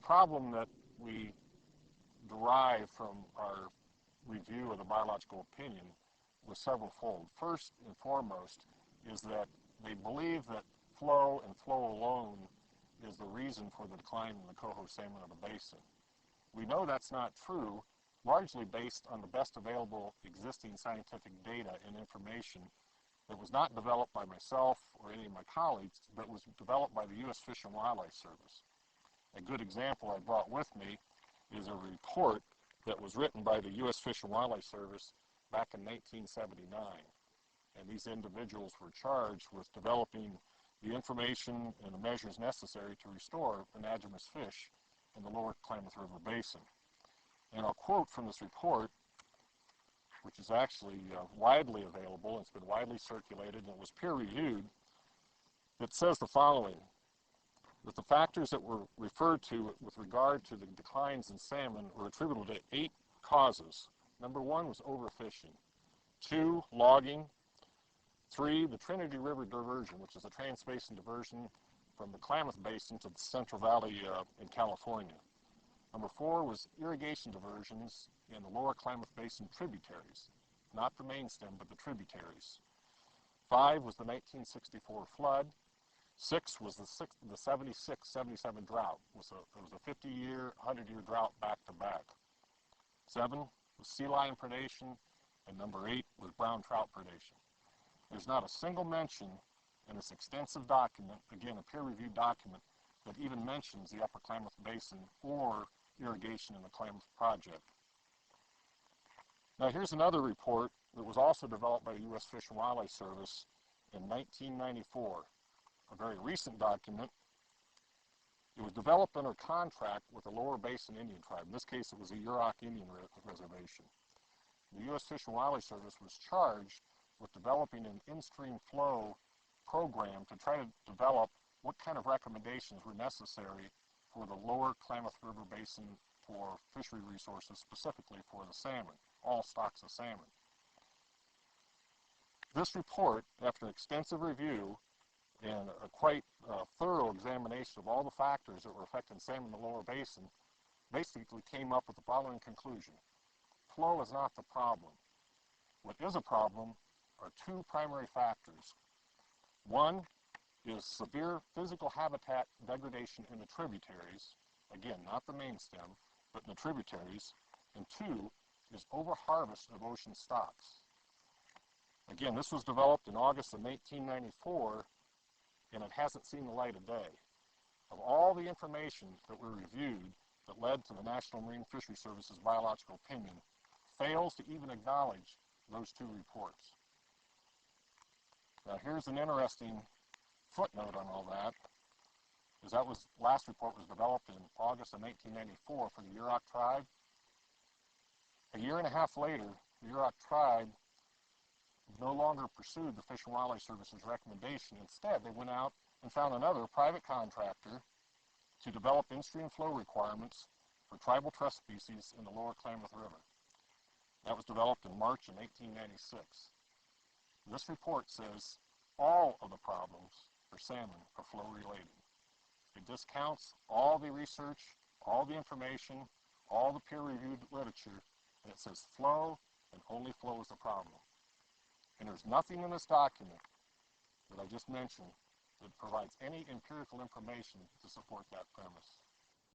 problem that we derive from our review of the biological opinion was several-fold. First and foremost is that they believe that flow and flow alone is the reason for the decline in the coho salmon of the basin. We know that's not true, largely based on the best available existing scientific data and information that was not developed by myself or any of my colleagues, but was developed by the U.S. Fish and Wildlife Service. A good example I brought with me is a report that was written by the U.S. Fish and Wildlife Service back in 1979. And these individuals were charged with developing the information and the measures necessary to restore endangered fish in the lower Klamath River Basin. And I'll quote from this report, which is actually widely available. It's been widely circulated and it was peer-reviewed. It says the following: that the factors that were referred to with regard to the declines in salmon were attributable to 8 causes. Number 1 was overfishing. 2, logging. 3, the Trinity River diversion, which is a trans-basin diversion from the Klamath Basin to the Central Valley in California. Number 4 was irrigation diversions in the lower Klamath Basin tributaries, not the main stem, but the tributaries. 5 was the 1964 flood. 6 was the 76-77 drought. It was a 50-year, 100-year drought back-to-back. 7 was sea lion predation, and number 8 was brown trout predation. There's not a single mention in this extensive document, again a peer-reviewed document, that even mentions the Upper Klamath Basin or irrigation in the Klamath Project. Now here's another report that was also developed by the U.S. Fish and Wildlife Service in 1994, a very recent document. It was developed under contract with the Lower Basin Indian Tribe. In this case, it was a Yurok Indian Reservation. The U.S. Fish and Wildlife Service was charged with developing an in-stream flow program to try to develop what kind of recommendations were necessary for the lower Klamath River Basin for fishery resources, specifically for the salmon, all stocks of salmon. This report, after extensive review and a quite thorough examination of all the factors that were affecting salmon in the lower basin, basically came up with the following conclusion: flow is not the problem. What is a problem are 2 primary factors. 1 is severe physical habitat degradation in the tributaries, again, not the main stem, but in the tributaries, and 2 is overharvest of ocean stocks. Again, this was developed in August of 1994, and it hasn't seen the light of day. Of all the information that were reviewed that led to the National Marine Fisheries Service's biological opinion, fails to even acknowledge those 2 reports. Now here's an interesting footnote on all that, is that last report was developed in August of 1994 for the Yurok tribe. A year and a half later, the Yurok tribe no longer pursued the Fish and Wildlife Service's recommendation. Instead, they went out and found another private contractor to develop in-stream flow requirements for tribal trust species in the lower Klamath River. That was developed in March of 1896. This report says all of the problems for salmon are flow related. It discounts all the research, all the information, all the peer-reviewed literature, and it says flow and only flow is the problem. And there's nothing in this document that I just mentioned that provides any empirical information to support that premise.